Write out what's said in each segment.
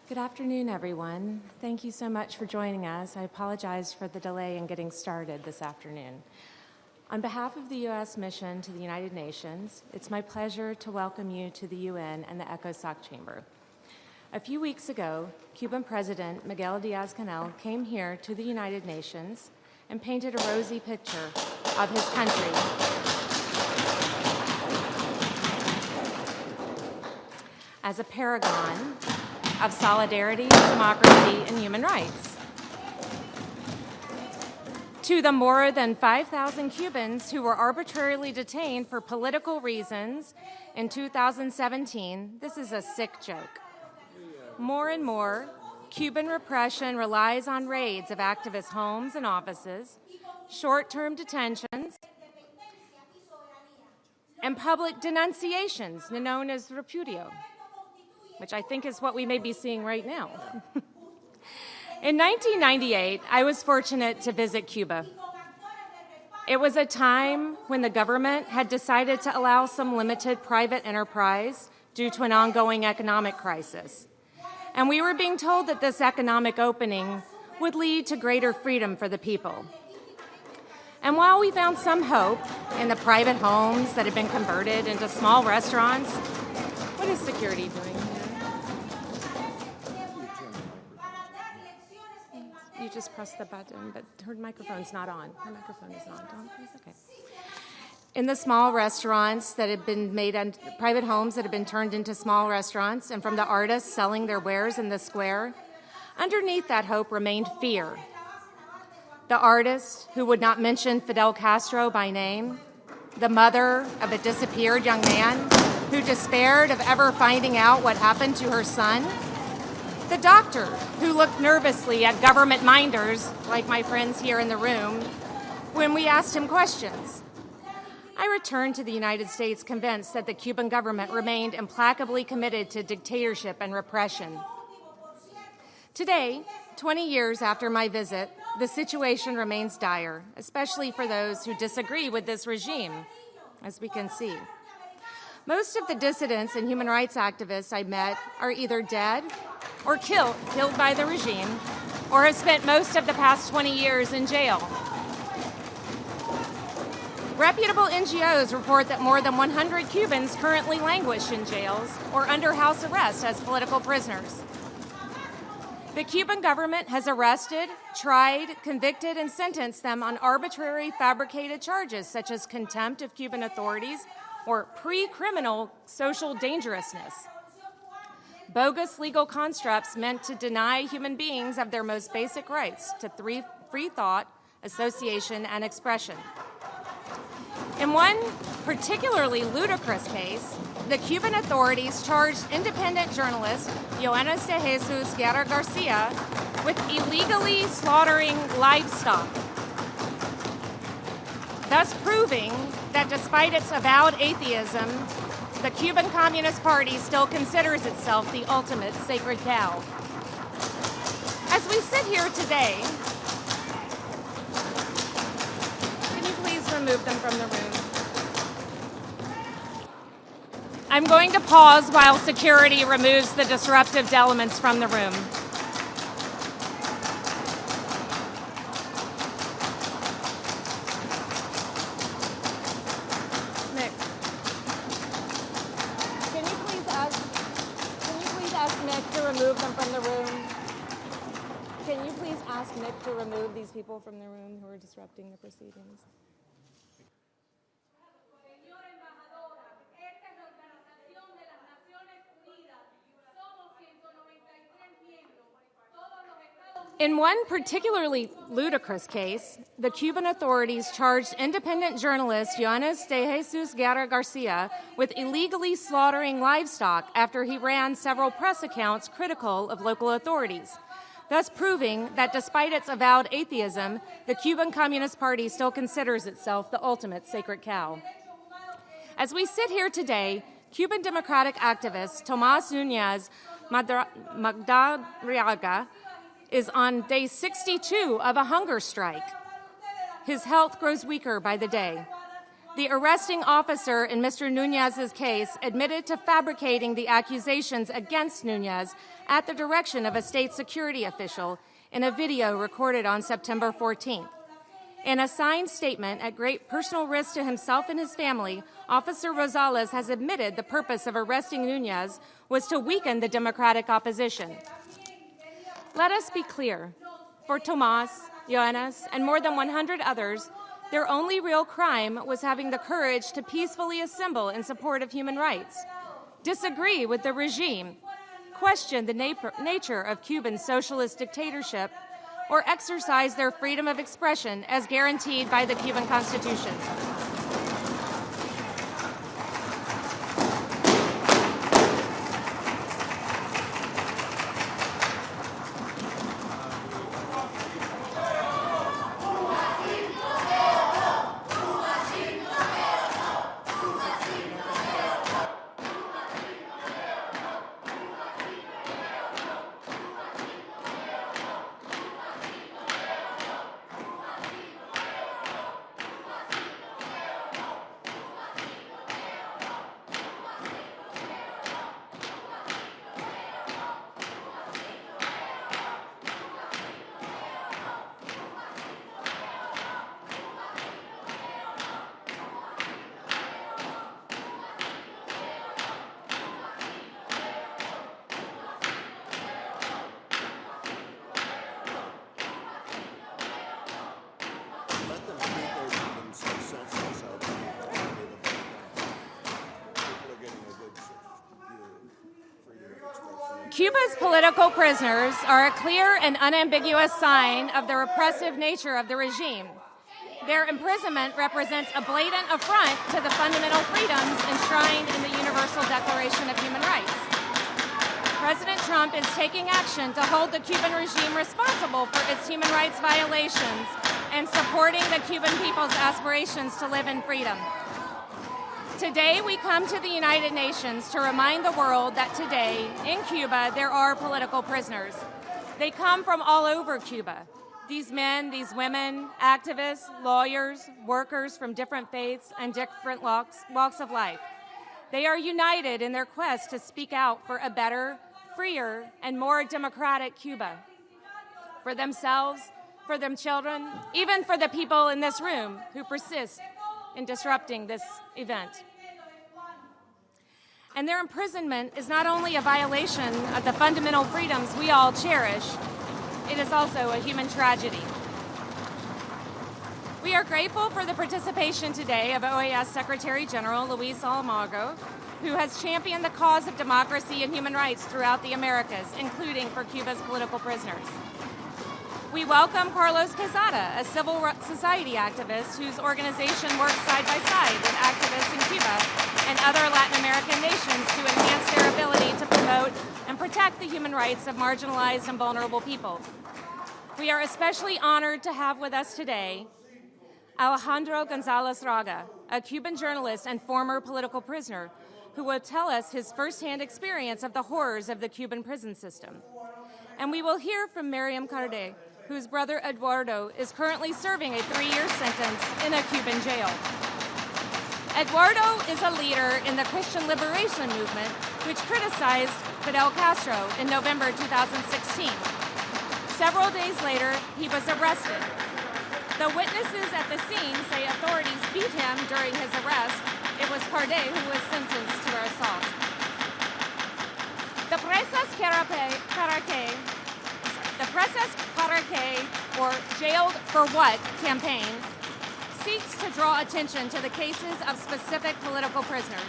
Good afternoon, everyone. Thank you so much for joining us. I apologize for the delay in getting started this afternoon. On behalf of the U.S. mission to the United Nations, it's my pleasure to welcome you to the UN and the Kozak Chamber. A few weeks ago, Cuban President Miguel Díaz-Canel came here to the United Nations and painted a rosy picture of his country as a paragon of solidarity, democracy, and human rights. To the more than 5,000 Cubans who were arbitrarily detained for political reasons in 2017, this is a sick joke. More and more, Cuban repression relies on raids of activists' homes and offices, short-term detentions, and public denunciations known as repudio, which I think is what we may be seeing right now. In 1998, I was fortunate to visit Cuba. It was a time when the government had decided to allow some limited private enterprise due to an ongoing economic crisis. And we were being told that this economic opening would lead to greater freedom for the people. And while we found some hope in the private homes that had been converted into small restaurants, what is security doing? You just press the button, but her microphone's not on. Her microphone is not on, please? Okay. In the small restaurants that had been made, and private homes that had been turned into small restaurants, and from the artists selling their wares in the square, underneath that hope remained fear. The artist who would not mention Fidel Castro by name, the mother of a disappeared young man who despaired of ever finding out what happened to her son, the doctor who looked nervously at government minders, like my friends here in the room, when we asked him questions. I returned to the United States convinced that the Cuban government remained implacably committed to dictatorship and repression. Today, 20 years after my visit, the situation remains dire, especially for those who disagree with this regime, as we can see. Most of the dissidents and human rights activists I met are either dead or killed by the regime, or have spent most of the past 20 years in jail. Reputable NGOs report that more than 100 Cubans currently languish in jails or under house arrest as political prisoners. The Cuban government has arrested, tried, convicted, and sentenced them on arbitrary fabricated charges such as contempt of Cuban authorities or pre-criminal social dangerousness. Bogus legal constructs meant to deny human beings of their most basic rights to free thought, association, and expression. In one particularly ludicrous case, the Cuban authorities charged independent journalist Joanes de Jesus Guerra Garcia with illegally slaughtering livestock, thus proving that despite its avowed atheism, the Cuban Communist Party still considers itself the ultimate sacred cow. As we sit here today, can you please remove them from the room? I'm going to pause while security removes the disruptive elements from the room. Nick, can you please ask Nick to remove them from the room? Can you please ask Nick to remove these people from the room who are disrupting the proceedings? In one particularly ludicrous case, the Cuban authorities charged independent journalist Joanes de Jesus Guerra Garcia with illegally slaughtering livestock after he ran several press accounts critical of local authorities, thus proving that despite its avowed atheism, the Cuban Communist Party still considers itself the ultimate sacred cow. As we sit here today, Cuban democratic activist Tomás Núñez Madariaga is on day 62 of a hunger strike. His health grows weaker by the day. The arresting officer in Mr. Nunez's case admitted to fabricating the accusations against Nunez at the direction of a state security official in a video recorded on September 14th. In a signed statement at great personal risk to himself and his family, Officer Rosales has admitted the purpose of arresting Nunez was to weaken the Democratic opposition. Let us be clear. For Tomas, Johannes, and more than 100 others, their only real crime was having the courage to peacefully assemble in support of human rights, disagree with the regime, question the nature of Cuban socialist dictatorship, or exercise their freedom of expression as guaranteed by the Cuban Constitution. Cuba's political prisoners are a clear and unambiguous sign of the repressive nature of the regime. Their imprisonment represents a blatant affront to the fundamental freedoms enshrined in the Universal Declaration of Human Rights. President Trump is taking action to hold the Cuban regime responsible for its human rights violations and supporting the Cuban people's aspirations to live in freedom. Today, we come to the United Nations to remind the world that today, in Cuba, there are political prisoners. They come from all over Cuba. These men, these women, activists, lawyers, workers from different faiths and different walks of life. They are united in their quest to speak out for a better, freer, and more democratic Cuba. For themselves, for their children, even for the people in this room who persist in disrupting this event. And their imprisonment is not only a violation of the fundamental freedoms we all cherish, it is also a human tragedy. We are grateful for the participation today of OAS Secretary General Luis Almagro, who has championed the cause of democracy and human rights throughout the Americas, including for Cuba's political prisoners. We welcome Carlos Quezada, a civil society activist whose organization works side by side with activists in Cuba and other Latin American nations to enhance their ability to promote and protect the human rights of marginalized and vulnerable people. We are especially honored to have with us today Alejandro González Raga, a Cuban journalist and former political prisoner, who will tell us his firsthand experience of the horrors of the Cuban prison system. And we will hear from Miriam Currie, whose brother Eduardo is currently serving a 3-year sentence in a Cuban jail. Eduardo is a leader in the Christian liberation movement, which criticized Fidel Castro in November 2016. Several days later, he was arrested. The witnesses at the scene say authorities beat him during his arrest. It was Currie who was sentenced to assault. The Presas Para Que, or Jailed For What campaign seeks to draw attention to the cases of specific political prisoners.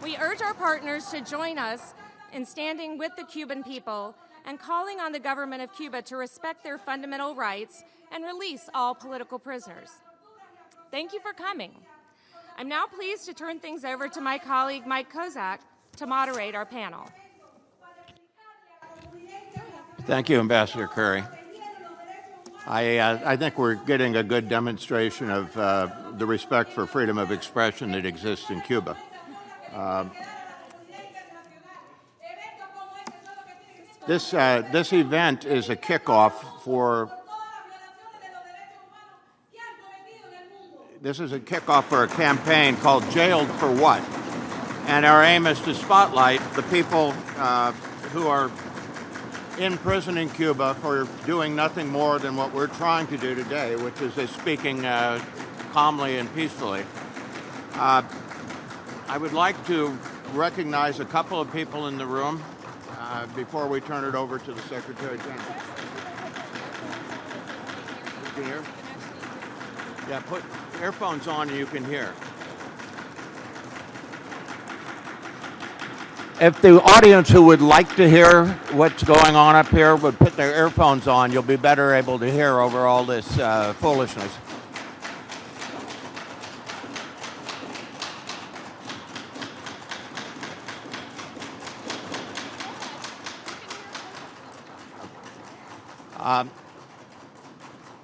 We urge our partners to join us in standing with the Cuban people and calling on the government of Cuba to respect their fundamental rights and release all political prisoners. Thank you for coming. I'm now pleased to turn things over to my colleague, Mike Kozak, to moderate our panel. Thank you, Ambassador Currie. I think we're getting a good demonstration of the respect for freedom of expression that exists in Cuba. This event is a kickoff for this is a kickoff for a campaign called Jailed for What? And our aim is to spotlight the people who are in prison in Cuba for doing nothing more than what we're trying to do today, which is speaking calmly and peacefully. I would like to recognize a couple of people in the room before we turn it over to the Secretary General. You can hear? Yeah, put earphones on and you can hear. If the audience who would like to hear what's going on up here would put their earphones on, you'll be better able to hear over all this foolishness.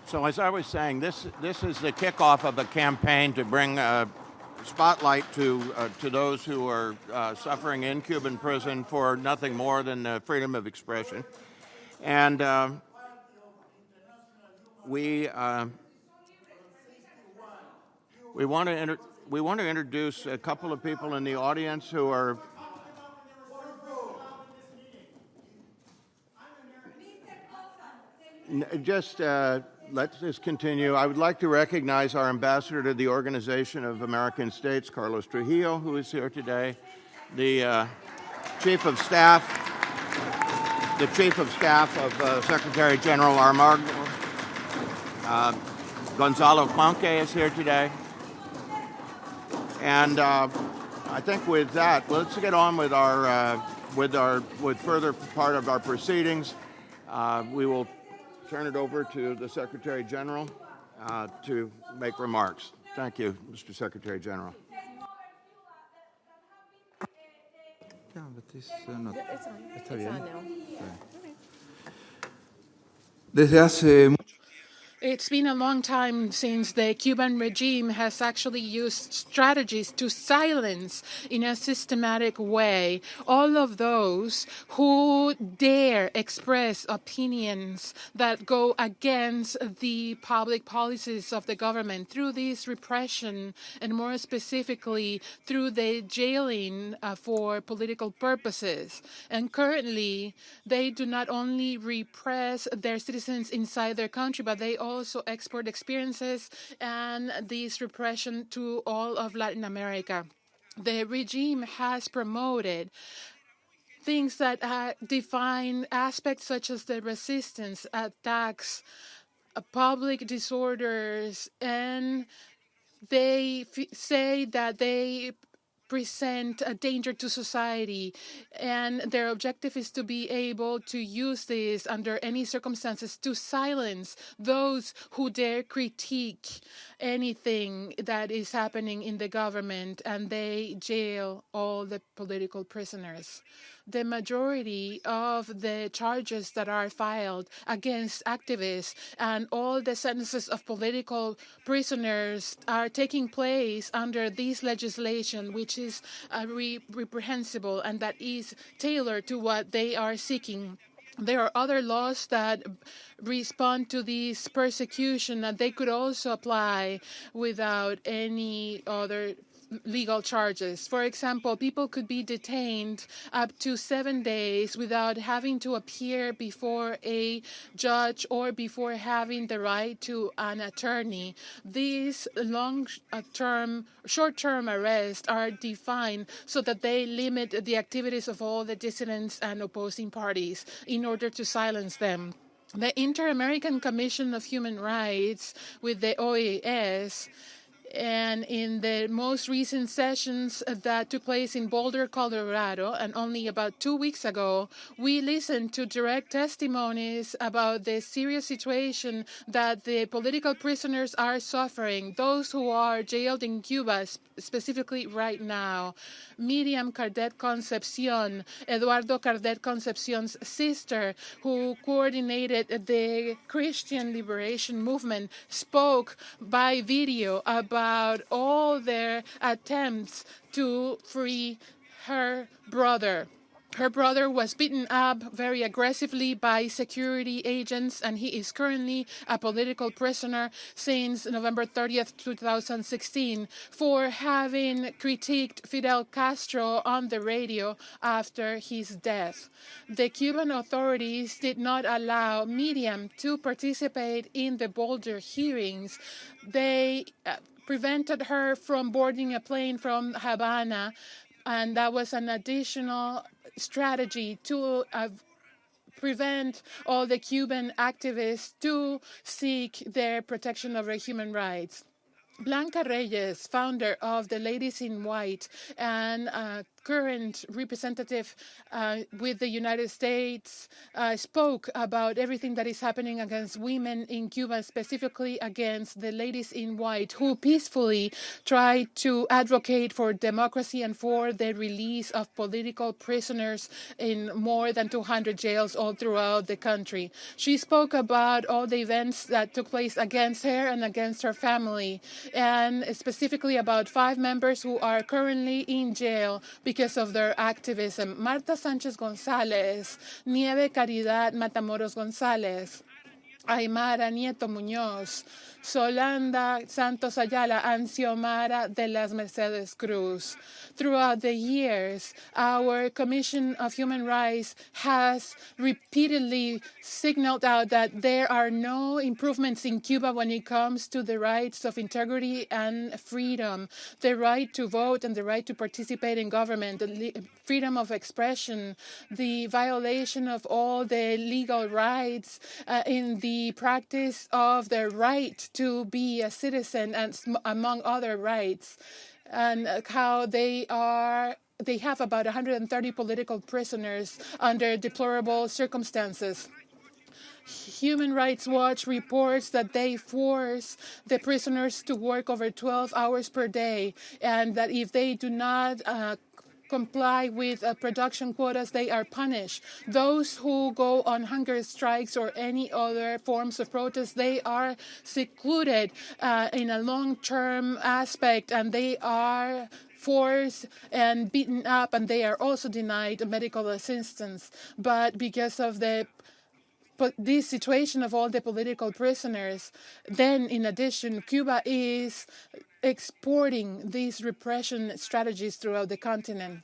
So as I was saying, this is the kickoff of a campaign to bring spotlight to those who are suffering in Cuban prison for nothing more than freedom of expression, and we want to introduce a couple of people in the audience who are. Let's just continue. I would like to recognize our ambassador to the Organization of American States, Carlos Trujillo, who is here today, the Chief of Staff of Secretary General Armando. Gonzalo Conque is here today. And I think with that, let's get on with with further part of our proceedings. We will turn it over to the Secretary General to make remarks. Thank you, Mr. Secretary General. Yeah, but this not. It's on. Está It's bien. on now. Desde hace It's been a long time since the Cuban regime has actually used strategies to silence in a systematic way all of those who dare express opinions that go against the public policies of the government through this repression, and more specifically through the jailing for political purposes. And currently, they do not only repress their citizens inside their country, but they also export experiences and this repression to all of Latin America. The regime has promoted things that define aspects such as the resistance, attacks, public disorders, and they say that they present a danger to society, and their objective is to be able to use this under any circumstances to silence those who dare critique anything that is happening in the government, and they jail all the political prisoners. The majority of the charges that are filed against activists and all the sentences of political prisoners are taking place under this legislation, which is reprehensible and that is tailored to what they are seeking. There are other laws that respond to this persecution that they could also apply without any other legal charges. For example, people could be detained up to 7 days without having to appear before a judge or before having the right to an attorney. These short-term arrests are defined so that they limit the activities of all the dissidents and opposing parties in order to silence them. The Inter-American Commission of Human Rights with the OAS, and in the most recent sessions that took place in Boulder, Colorado, and only about 2 weeks ago, we listened to direct testimonies about the serious situation that the political prisoners are suffering, those who are jailed in Cuba, specifically right now. Miriam Cardet Concepcion, Eduardo Cardet Concepcion's sister, who coordinated the Christian Liberation Movement, spoke by video about all their attempts to free her brother. Her brother was beaten up very aggressively by security agents, and he is currently a political prisoner since November 30th, 2016, for having critiqued Fidel Castro on the radio after his death. The Cuban authorities did not allow media to participate in the Boulder hearings. They prevented her from boarding a plane from Havana, and that was an additional strategy to prevent all the Cuban activists to seek their protection of their human rights. Blanca Reyes, founder of the Ladies in White and current representative with the United States, spoke about everything that is happening against women in Cuba, specifically against the Ladies in White, who peacefully try to advocate for democracy and for the release of political prisoners in more than 200 jails all throughout the country. She spoke about all the events that took place against her and against her family, and specifically about 5 members who are currently in jail because of their activism. Marta Sánchez González, Nieve Caridad Matamoros González, Aymara Nieto Muñoz, Solanda Santos Ayala, and Xiomara de las Mercedes Cruz. Throughout the years, our Commission of Human Rights has repeatedly signaled out that there are no improvements in Cuba when it comes to the rights of integrity and freedom, the right to vote and the right to participate in government, the freedom of expression, the violation of all the legal rights in the practice of the right to be a citizen, and among other rights, and how they have about 130 political prisoners under deplorable circumstances. Human Rights Watch reports that they force the prisoners to work over 12 hours per day, and that if they do not comply with production quotas, they are punished. Those who go on hunger strikes or any other forms of protest, they are secluded in a long-term aspect, and they are forced and beaten up, and they are also denied medical assistance. But because of this situation of all the political prisoners, then in addition, Cuba is exporting these repression strategies throughout the continent.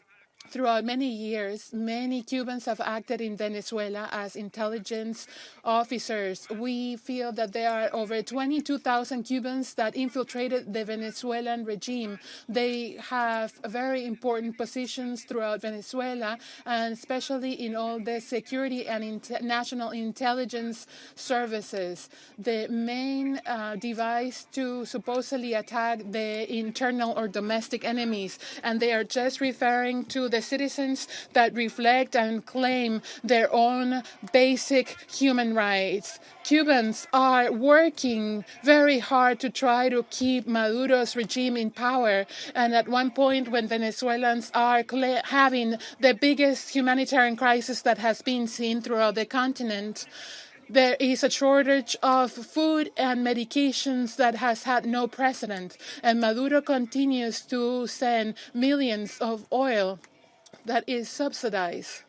Throughout many years, many Cubans have acted in Venezuela as intelligence officers. We feel that there are over 22,000 Cubans that infiltrated the Venezuelan regime. They have very important positions throughout Venezuela, and especially in all the security and national intelligence services. The main device to supposedly attack the internal or domestic enemies, and they are just referring to the citizens that reflect and claim their own basic human rights. Cubans are working very hard to try to keep Maduro's regime in power, and at one point when Venezuelans are having the biggest humanitarian crisis that has been seen throughout the continent, there is a shortage of food and medications that has had no precedent, and Maduro continues to send millions of oil that is subsidized.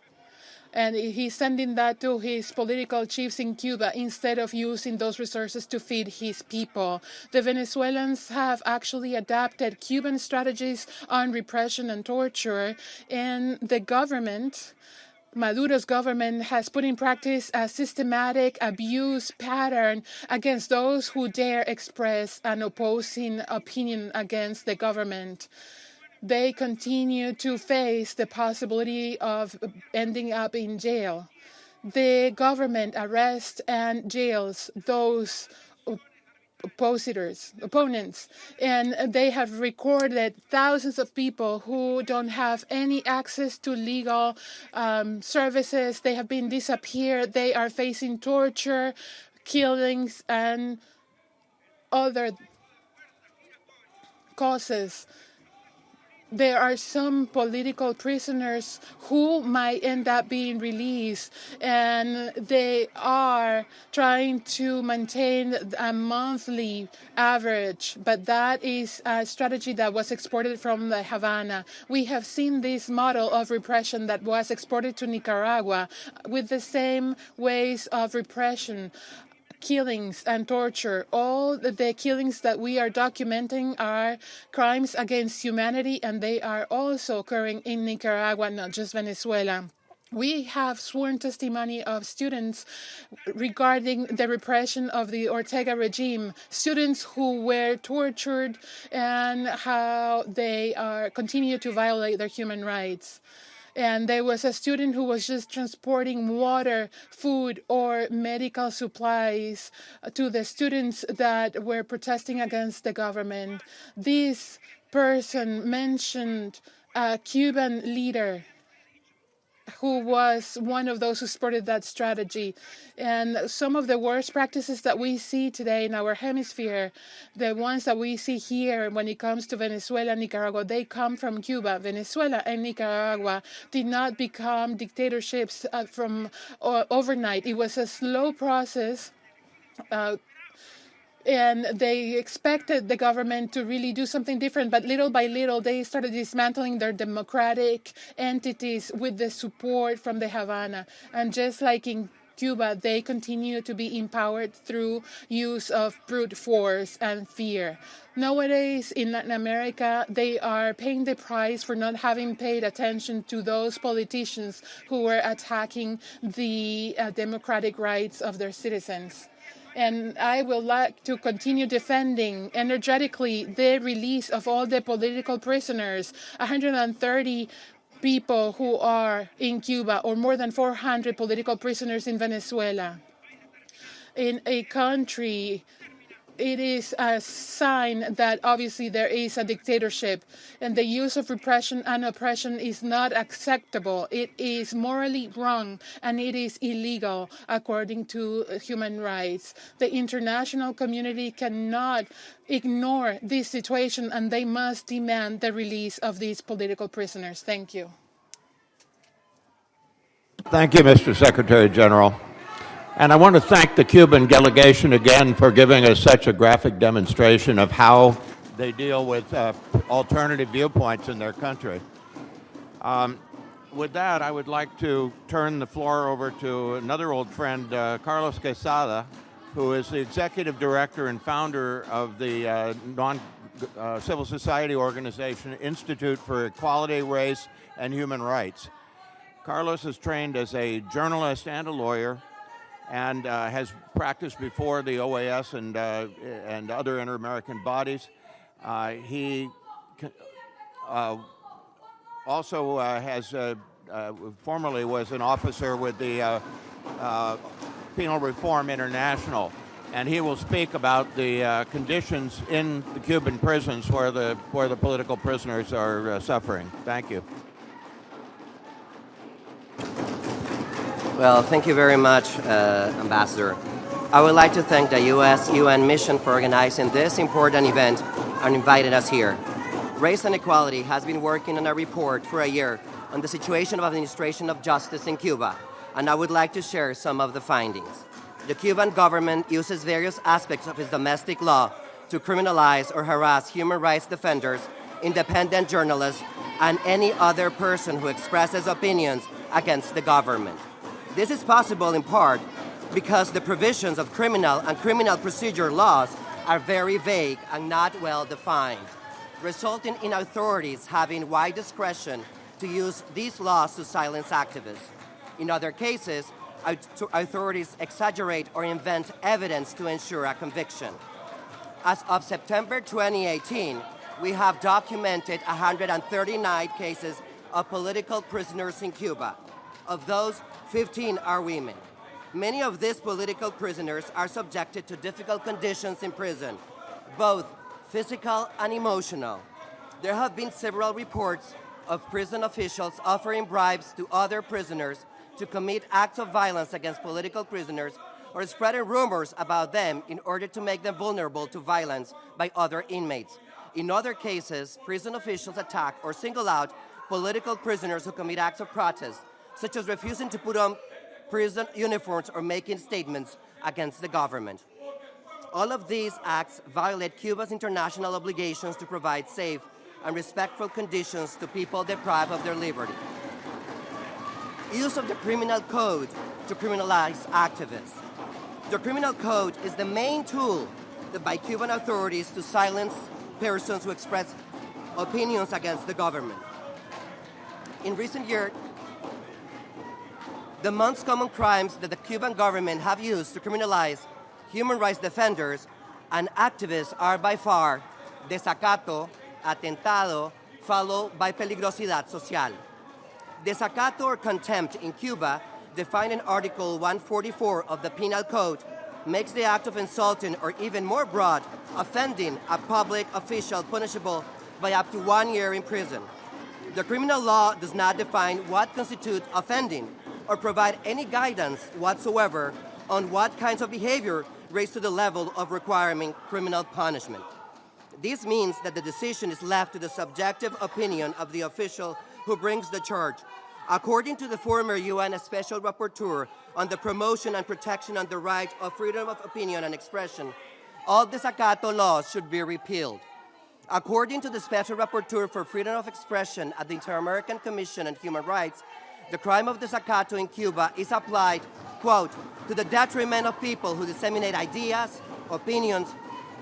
And he's sending that to his political chiefs in Cuba instead of using those resources to feed his people. The Venezuelans have actually adapted Cuban strategies on repression and torture, and the government, Maduro's government, has put in practice a systematic abuse pattern against those who dare express an opposing opinion against the government. They continue to face the possibility of ending up in jail. The government arrests and jails those opponents, and they have recorded thousands of people who don't have any access to legal services. They have been disappeared. They are facing torture, killings, and other causes. there are some political prisoners who might end up being released, and they are trying to maintain a monthly average, but that is a strategy that was exported from the Havana. We have seen this model of repression that was exported to Nicaragua with the same ways of repression. Killings and torture. All the killings that we are documenting are crimes against humanity, and they are also occurring in Nicaragua, not just Venezuela. We have sworn testimony of students regarding the repression of the Ortega regime, students who were tortured and how they continue to violate their human rights. And there was a student who was just transporting water, food, or medical supplies to the students that were protesting against the government. This person mentioned a Cuban leader who was one of those who supported that strategy. And some of the worst practices that we see today in our hemisphere, the ones that we see here when it comes to Venezuela and Nicaragua, they come from Cuba. Venezuela and Nicaragua did not become dictatorships from overnight. It was a slow process. And they expected the government to really do something different, but little by little, they started dismantling their democratic entities with the support from the Havana. And just like in Cuba, they continue to be empowered through use of brute force and fear. Nowadays, in Latin America, they are paying the price for not having paid attention to those politicians who were attacking the democratic rights of their citizens. And I would like to continue defending energetically the release of all the political prisoners, 130 people who are in Cuba, or more than 400 political prisoners in Venezuela. In a country, it is a sign that obviously there is a dictatorship, and the use of repression and oppression is not acceptable. It is morally wrong, and it is illegal according to human rights. The international community cannot ignore this situation, and they must demand the release of these political prisoners. Thank you. Thank you, Mr. Secretary General. And I want to thank the Cuban delegation again for giving us such a graphic demonstration of how they deal with alternative viewpoints in their country. With that, I would like to turn the floor over to another old friend, Carlos Quesada, who is the executive director and founder of the civil society organization Institute for Equality, Race, and Human Rights. Carlos is trained as a journalist and a lawyer, and has practiced before the OAS and other inter-American bodies. He also has formerly was an officer with the Penal Reform International, and he will speak about the conditions in the Cuban prisons where the political prisoners are suffering. Thank you. Well, thank you very much, Ambassador. I would like to thank the UN mission for organizing this important event and inviting us here. Race and Equality has been working on a report for a year on the situation of administration of justice in Cuba, and I would like to share some of the findings. The Cuban government uses various aspects of its domestic law to criminalize or harass human rights defenders, independent journalists, and any other person who expresses opinions against the government. This is possible in part because the provisions of criminal and criminal procedure laws are very vague and not well defined, resulting in authorities having wide discretion to use these laws to silence activists. In other cases, authorities exaggerate or invent evidence to ensure a conviction. As of September 2018, we have documented 139 cases of political prisoners in Cuba. Of those, 15 are women. Many of these political prisoners are subjected to difficult conditions in prison, both physical and emotional. There have been several reports of prison officials offering bribes to other prisoners to commit acts of violence against political prisoners or spreading rumors about them in order to make them vulnerable to violence by other inmates. In other cases, prison officials attack or single out political prisoners who commit acts of protest, such as refusing to put on prison uniforms or making statements against the government. All of these acts violate Cuba's international obligations to provide safe and respectful conditions to people deprived of their liberty. Use of the criminal code to criminalize activists. The criminal code is the main tool by Cuban authorities to silence persons who express opinions against the government. In recent years, the most common crimes that the Cuban government have used to criminalize human rights defenders and activists are by far desacato, atentado, followed by peligrosidad social. Desacato or contempt in Cuba, defined in Article 144 of the Penal Code, makes the act of insulting or even more broad, offending a public official punishable by up to 1 year in prison. The criminal law does not define what constitutes offending or provide any guidance whatsoever on what kinds of behavior raise to the level of requiring criminal punishment. This means that the decision is left to the subjective opinion of the official who brings the charge. According to the former UN Special Rapporteur on the promotion and protection of the right of freedom of opinion and expression, all desacato laws should be repealed. According to the Special Rapporteur for Freedom of Expression at the Inter-American Commission on Human Rights, the crime of desacato in Cuba is applied, quote, to the detriment of people who disseminate ideas, opinions,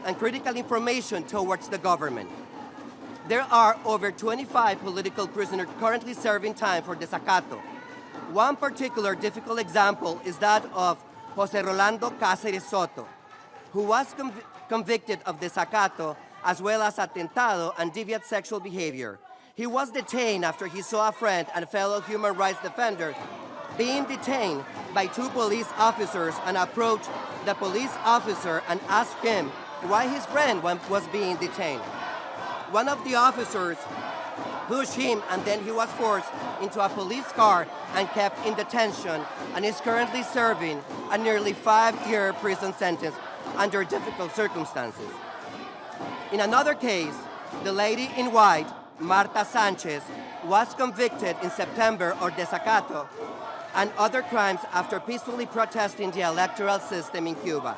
and critical information towards the government. There are over 25 political prisoners currently serving time for desacato. One particular difficult example is that of José Rolando Cáceres Soto, who was convicted of desacato as well as atentado and deviant sexual behavior. He was detained after he saw a friend and fellow human rights defender being detained by 2 police officers and approached the police officer and asked him why his friend was being detained. One of the officers pushed him, and then he was forced into a police car and kept in detention, and is currently serving a nearly 5-year prison sentence under difficult circumstances. In another case, the lady in white, Marta Sanchez, was convicted in September of desacato and other crimes after peacefully protesting the electoral system in Cuba.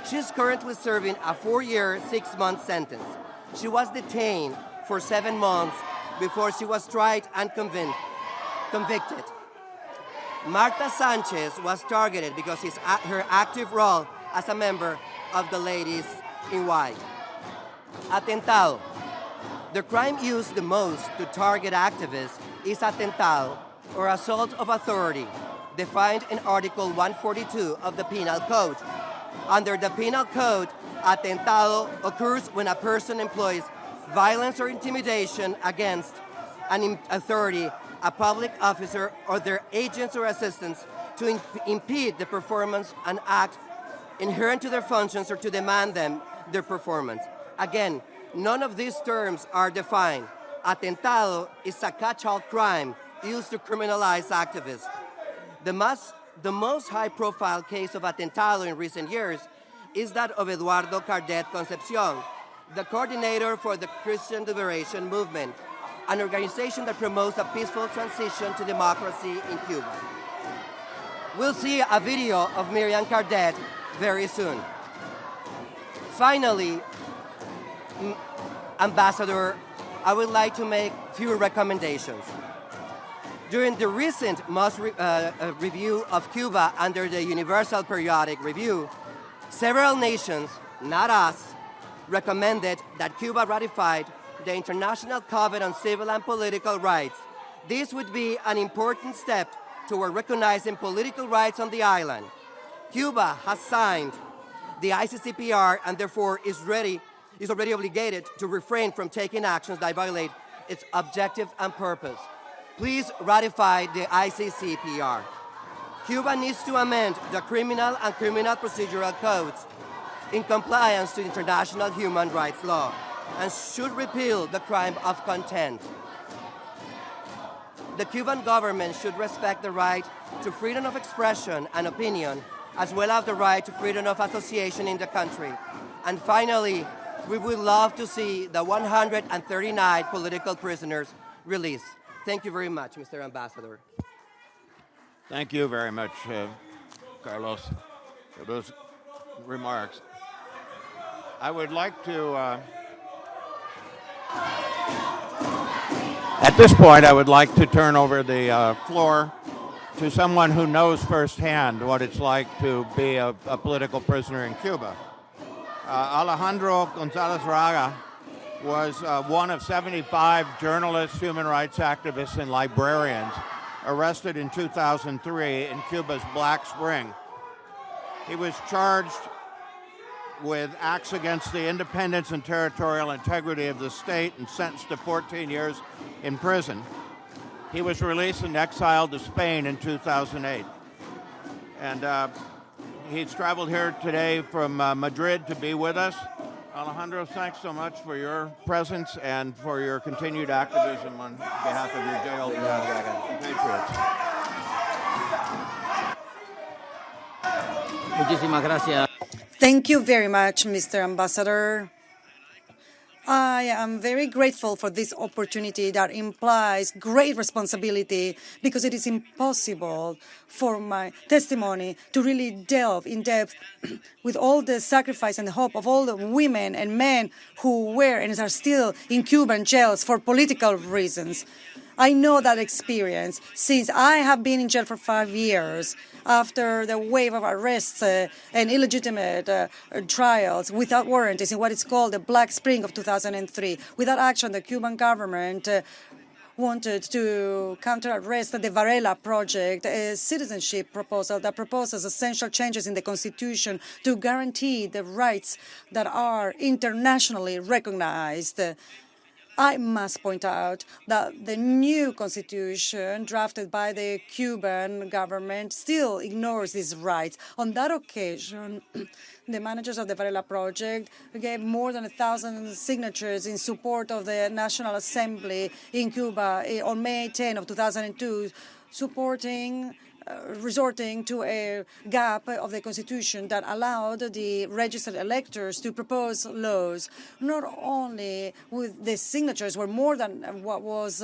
She is currently serving a 4-year, 6-month sentence. She was detained for 7 months before she was tried and convicted. Marta Sanchez was targeted because of her active role as a member of the Ladies in White. Atentado. The crime used the most to target activists is atentado, or assault of authority, defined in Article 142 of the Penal Code. Under the Penal Code, atentado occurs when a person employs violence or intimidation against an authority, a public officer, or their agents or assistants to impede the performance and act inherent to their functions or to demand them their performance. Again, none of these terms are defined. Atentado is a catch-all crime used to criminalize activists. The most high-profile case of atentado in recent years is that of Eduardo Cardet Concepcion, the coordinator for the Christian Liberation Movement, an organization that promotes a peaceful transition to democracy in Cuba. We'll see a video of Miriam Cardet very soon. Finally, Ambassador, I would like to make few recommendations. During the recent review of Cuba under the Universal Periodic Review, several nations, not us, recommended that Cuba ratified the International Covenant on Civil and Political Rights. This would be an important step toward recognizing political rights on the island. Cuba has signed the ICCPR and therefore is already obligated to refrain from taking actions that violate its objective and purpose. Please ratify the ICCPR. Cuba needs to amend the criminal and criminal procedural codes in compliance to international human rights law and should repeal the crime of contempt. The Cuban government should respect the right to freedom of expression and opinion, as well as the right to freedom of association in the country. And finally, We would love to see the 139 political prisoners released. Thank you very much, Mr. Ambassador. Thank you very much, Carlos, for those remarks. I would like to, at this point, I would like to turn over the floor to someone who knows firsthand what it's like to be a political prisoner in Cuba. Alejandro González Raga was one of 75 journalists, human rights activists, and librarians arrested in 2003 in Cuba's Black Spring. He was charged with acts against the independence and territorial integrity of the state and sentenced to 14 years in prison. He was released and exiled to Spain in 2008. And he's traveled here today from Madrid to be with us. Alejandro, thanks so much for your presence and for your continued activism on behalf of your jailed compatriots. Muchísimas gracias. Thank you very much, Mr. Ambassador. I am very grateful for this opportunity that implies great responsibility because it is impossible for my testimony to really delve in depth with all the sacrifice and the hope of all the women and men who were and are still in Cuban jails for political reasons. I know that experience since I have been in jail for 5 years after the wave of arrests and illegitimate trials without warrants in what is called the Black Spring of 2003. Without action, the Cuban government wanted to counter-arrest the Varela Project, a citizenship proposal that proposes essential changes in the Constitution to guarantee the rights that are internationally recognized. I must point out that the new constitution drafted by the Cuban government still ignores these rights. On that occasion, the managers of the Varela Project gave more than 1,000 signatures in support of the National Assembly in Cuba on May 10 of 2002, resorting to a gap of the Constitution that allowed the registered electors to propose laws. Not only with the signatures were more than what was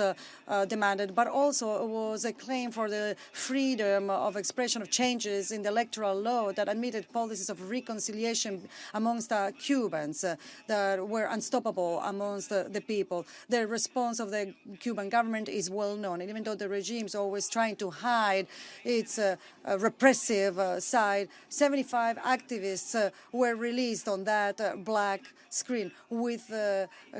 demanded, but also it was a claim for the freedom of expression of changes in the electoral law that admitted policies of reconciliation amongst Cubans that were unstoppable amongst the people. The response of the Cuban government is well known, and even though the regime is always trying to hide its repressive side, 75 activists were released on that black screen with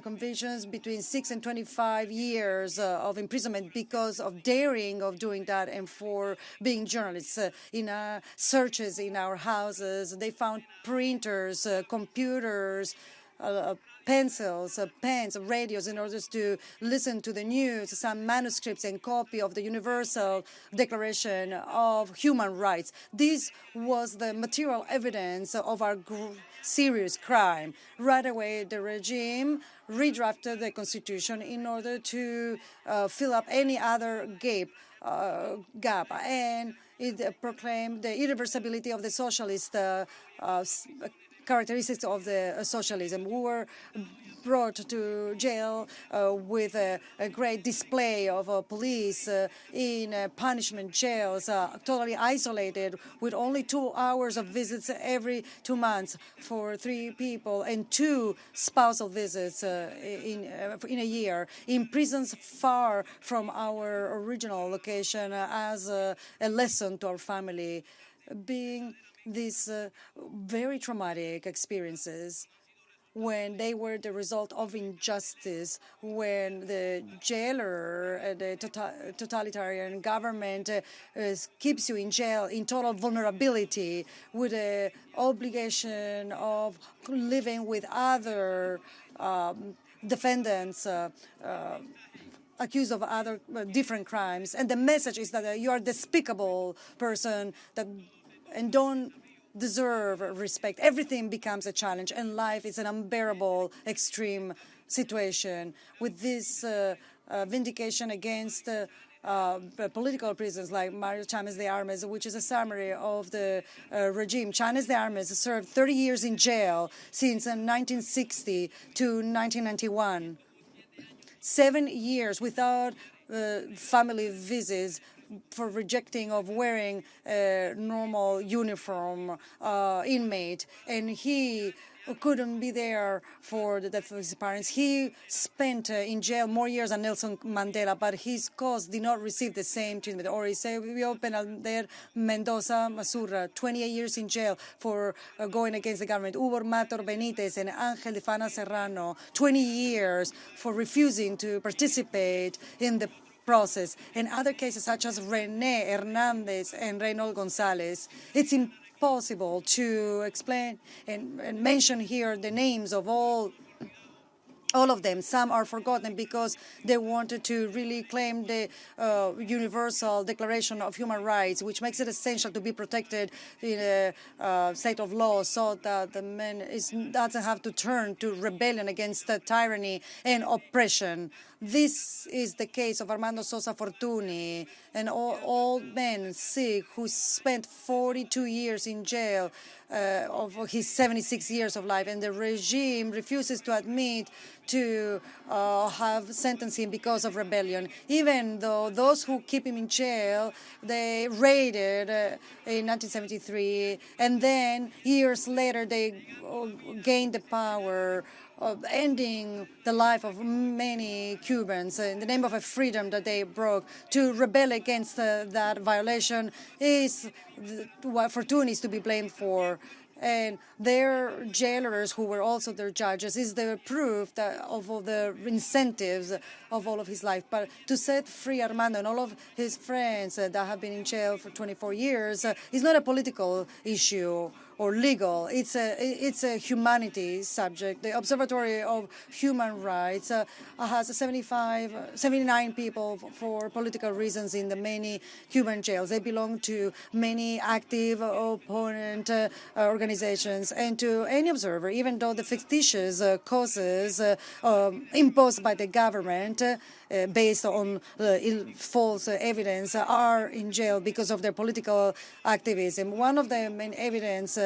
convictions between 6 and 25 years of imprisonment because of daring of doing that and for being journalists. In searches in our houses, they found printers, computers, pencils, pens, radios in order to listen to the news, some manuscripts and copy of the Universal Declaration of Human Rights. This was the material evidence of our serious crime. Right away, the regime redrafted the Constitution in order to fill up any other gap, and it proclaimed the irreversibility of the socialist characteristics of the socialism. We were brought to jail with a great display of police in punishment jails, totally isolated, with only 2 hours of visits every 2 months for 3 people and 2 spousal visits in a year, in prisons far from our original location as a lesson to our family. Being these very traumatic experiences when they were the result of injustice, when the jailer, the totalitarian government keeps you in jail in total vulnerability with the obligation of living with other defendants accused of other different crimes. And the message is that you are a despicable person and don't deserve respect. Everything becomes a challenge, and life is an unbearable, extreme situation. With this vindication against political prisons like Mario Chavez de Armas, which is a summary of the regime. Chavez de Armas served 30 years in jail since 1960 to 1991. 7 years without family visits for rejecting of wearing a normal uniform inmate, and he couldn't be there for the death of his parents. He spent in jail more years than Nelson Mandela, but his cause did not receive the same treatment. Or Eusebio Penalder Mendoza Masurra, 28 years in jail for going against the government. Hugo Mator Benitez and Ángel de Fana Serrano, 20 years for refusing to participate in the process. And other cases such as René Hernandez and Reynold González. It's impossible to explain and mention here the names of all of them. Some are forgotten because they wanted to really claim the Universal Declaration of Human Rights, which makes it essential to be protected in a state of law so that the man doesn't have to turn to rebellion against tyranny and oppression. This is the case of Armando Sosa Fortuny, an old man, sick, who spent 42 years in jail of his 76 years of life, and the regime refuses to admit to have sentenced him because of rebellion, even though those who keep him in jail, they raided in 1973, and then years later they gained the power of ending the life of many Cubans in the name of a freedom that they broke. To rebel against that violation is what Fortuny is to be blamed for. And their jailers, who were also their judges, is the proof that of all the incentives of all of his life. But to set free Armando and all of his friends that have been in jail for 24 years is not a political issue or legal. It's a humanity subject. The Observatory of Human Rights has 79 people for political reasons in the many Cuban jails. They belong to many active opponent organizations and to any observer, even though the fictitious causes imposed by the government based on false evidence are in jail because of their political activism. One of the main evidence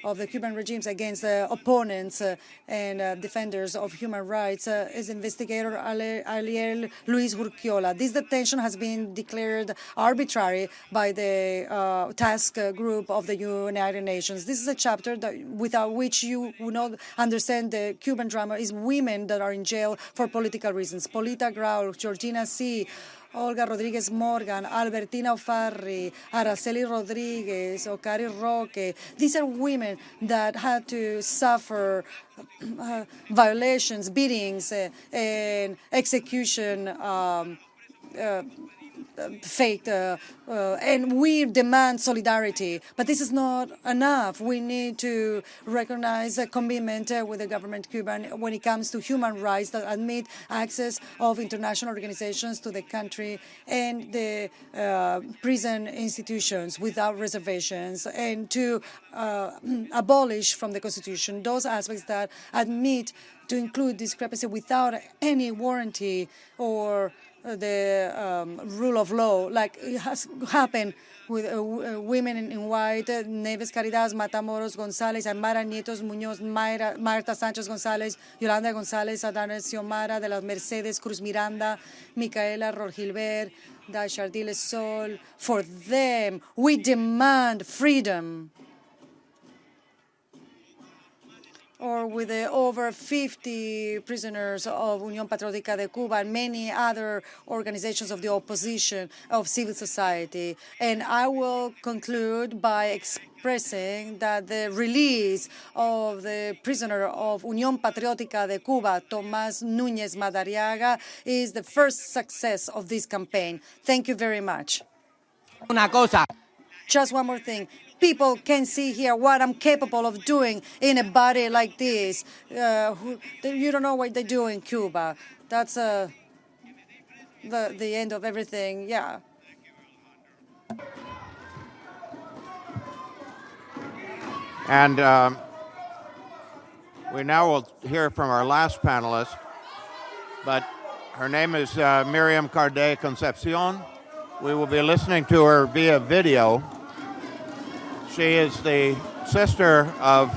of the Cuban regimes against opponents and defenders of human rights is investigator Ariel Luis Urquiola. This detention has been declared arbitrary by the task group of the United Nations. This is a chapter that, without which you will not understand the Cuban drama, is women that are in jail for political reasons. Polita Grau, Georgina C., Olga Rodriguez Morgan, Albertina Ofarri, Araceli Rodriguez, Ocari Roque. These are women that had to suffer violations, beatings, and execution faked, and we demand solidarity. But this is not enough. We need to recognize a commitment with the government Cuban when it comes to human rights that admit access of international organizations to the country and the prison institutions without reservations, and to abolish from the Constitution those aspects that admit to include discrepancy without any warranty or the rule of law, like it has happened with women in white, Neves Caridad, Matamoros González, Aymara Nietos Muñoz, Marta Sánchez González, Yolanda González, Adana Xiomara, de las Mercedes Cruz Miranda, Micaela Rogilbert, Dachardile Sol. For them, we demand freedom. Or with the over 50 prisoners of Unión Patriótica de Cuba and many other organizations of the opposition, of civil society. And I will conclude by expressing that the release of the prisoner of Unión Patriótica de Cuba, Tomás Núñez Madariaga, is the first success of this campaign. Thank you very much. Una cosa. Just one more thing. People can see here what I'm capable of doing in a body like this. You don't know what they do in Cuba. That's the end of everything. Yeah. And we now will hear from our last panelist, but her name is Miriam Carde Concepcion. We will be listening to her via video. She is the sister of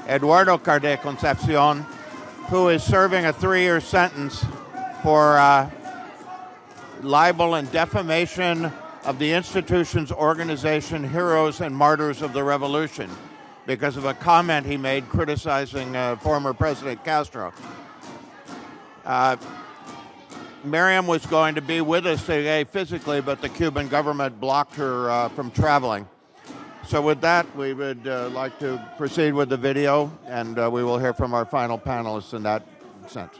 Eduardo Carde Concepcion, who is serving a 3-year sentence for libel and defamation of the institution's organization, Heroes and Martyrs of the Revolution, because of a comment he made criticizing former President Castro. Miriam was going to be with us today physically, but the Cuban government blocked her from traveling. So with that, we would like to proceed with the video, and we will hear from our final panelists in that sense.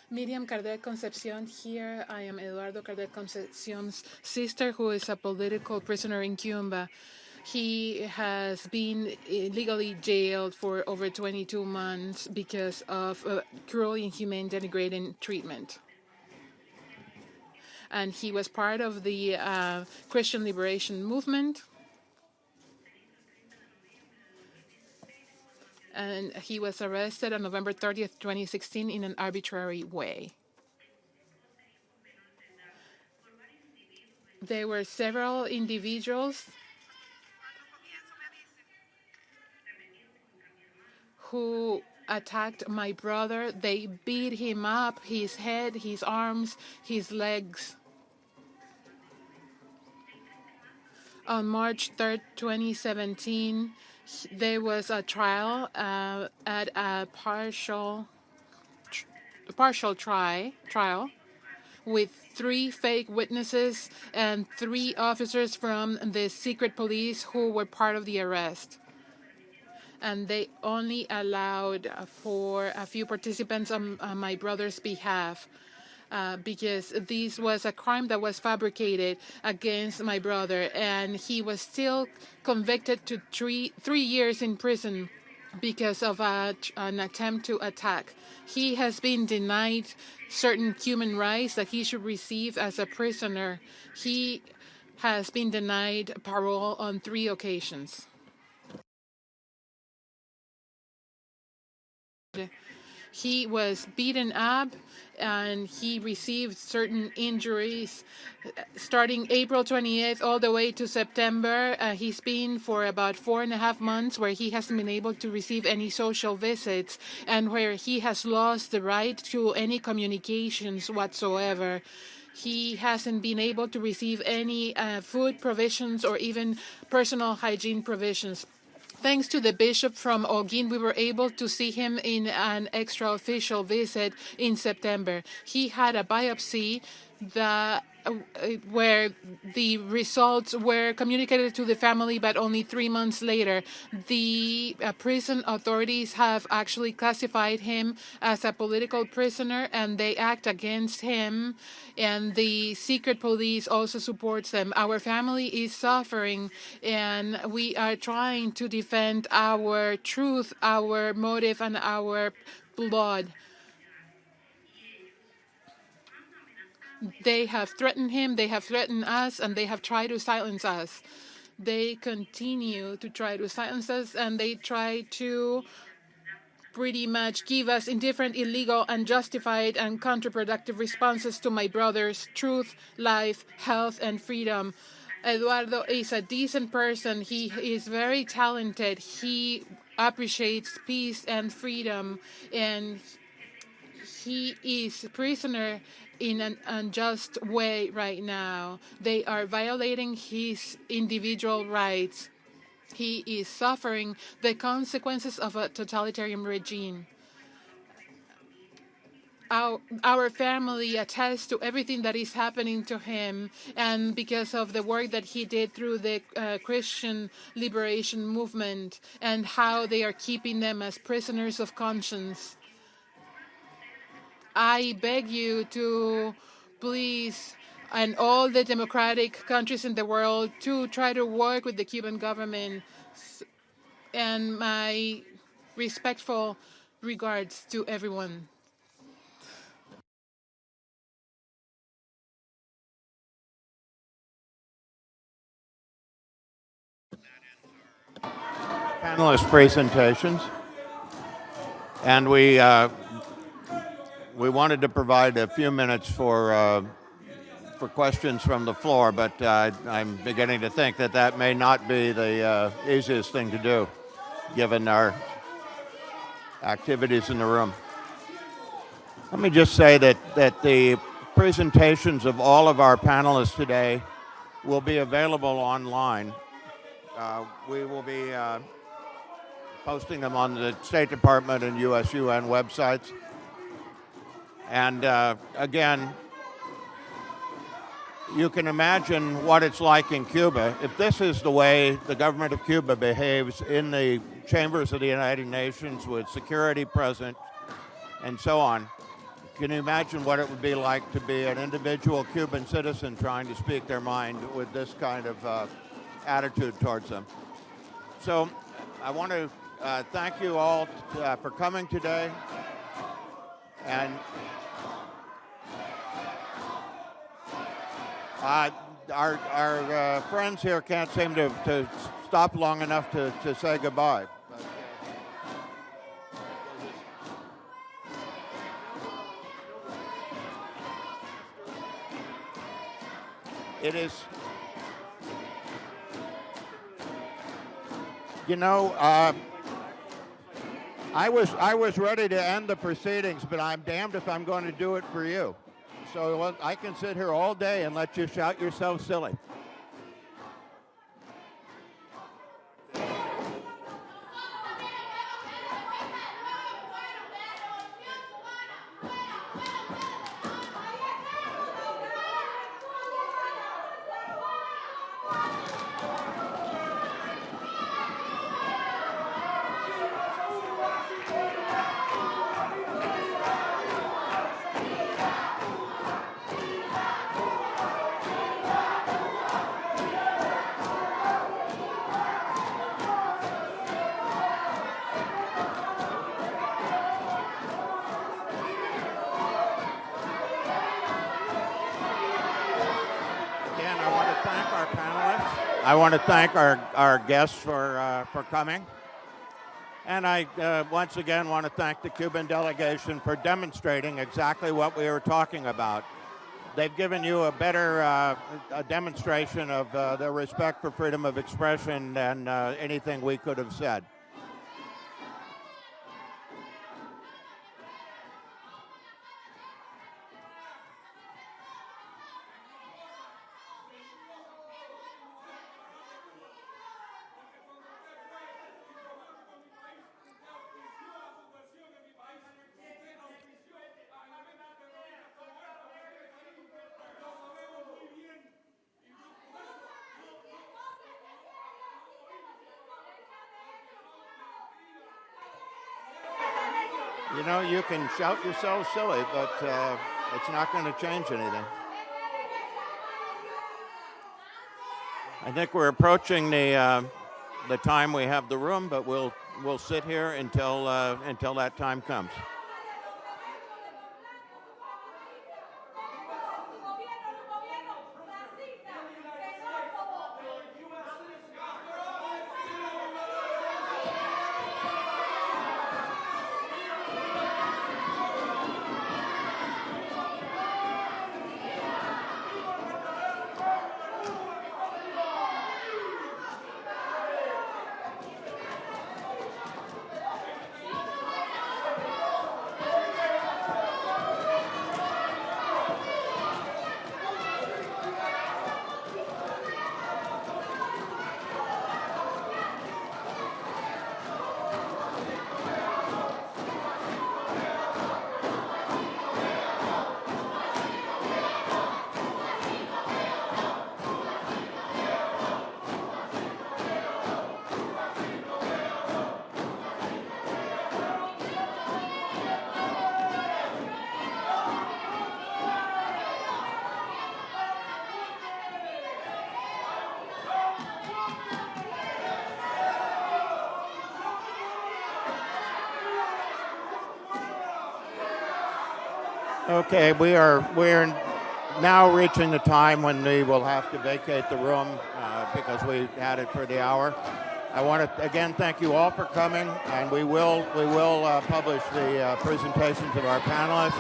Miriam Cardet Concepcion here. I am Eduardo Cardet Concepcion's sister, who is a political prisoner in Cuba. He has been illegally jailed for over 22 months because of cruel, inhumane, denigrating treatment. And he was part of the Christian liberation movement. And he was arrested on November 30th, 2016 in an arbitrary way. There were several individuals who attacked my brother. They beat him up, his head, his arms, his legs. On March 3rd, 2017, there was a trial at a partial trial with 3 fake witnesses and 3 officers from the secret police who were part of the arrest. And they only allowed for a few participants on my brother's behalf. Because this was a crime that was fabricated against my brother, and he was still convicted to 3 years in prison because of an attempt to attack. He has been denied certain human rights that he should receive as a prisoner. He has been denied parole on 3 occasions. He was beaten up and he received certain injuries starting April 28th all the way to September. He's been for about 4.5 months where he hasn't been able to receive any social visits and where he has lost the right to any communications whatsoever. He hasn't been able to receive any food provisions or even personal hygiene provisions. Thanks to the bishop from Holguín, we were able to see him in an extra-official visit in September. He had a biopsy where the results were communicated to the family, but only 3 months later. The prison authorities have actually classified him as a political prisoner, and they act against him, and the secret police also supports them. Our family is suffering, and we are trying to defend our truth, our motive, and our blood. They have threatened him, they have threatened us, and they have tried to silence us. They continue to try to silence us, and they try to pretty much give us indifferent, illegal, unjustified, and counterproductive responses to my brother's truth, life, health, and freedom. Eduardo is a decent person. He is very talented. He appreciates peace and freedom, and he is a prisoner in an unjust way right now. They are violating his individual rights. He is suffering the consequences of a totalitarian regime. Our family attests to everything that is happening to him, and because of the work that he did through the Christian liberation movement and how they are keeping them as prisoners of conscience. I beg you to please, and all the democratic countries in the world, to try to work with the Cuban government. And my respectful regards to everyone. Panelist presentations. And we wanted to provide a few minutes for questions from the floor, but I'm beginning to think that may not be the easiest thing to do, given our activities in the room. Let me just say that the presentations of all of our panelists today will be available online. We will be posting them on the State Department and US-UN websites. And again, you can imagine what it's like in Cuba. If this is the way the government of Cuba behaves in the chambers of the United Nations with security present and so on, can you imagine what it would be like to be an individual Cuban citizen trying to speak their mind with this kind of attitude towards them? So I want to thank you all for coming today. And our friends here can't seem to stop long enough to say goodbye. It is, you know, I was ready to end the proceedings, but I'm damned if I'm going to do it for you. So I can sit here all day and let you shout yourself silly. I want to thank our guests for coming. And I once again want to thank the Cuban delegation for demonstrating exactly what we were talking about. They've given you a better a demonstration of their respect for freedom of expression than anything we could have said. You know, you can shout yourself silly, but it's not going to change anything. I think we're approaching the time we have the room, but we'll sit here until that time comes. Okay, we're now reaching the time when we will have to vacate the room because we had it for the hour. I want to again thank you all for coming, and we will publish the presentations of our panelists.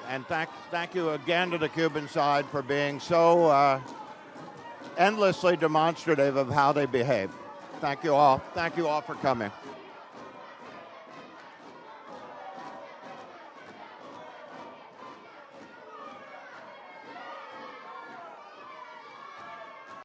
And thank you again to the Cuban side for being so endlessly demonstrative of how they behave. Thank you all. Thank you all for coming.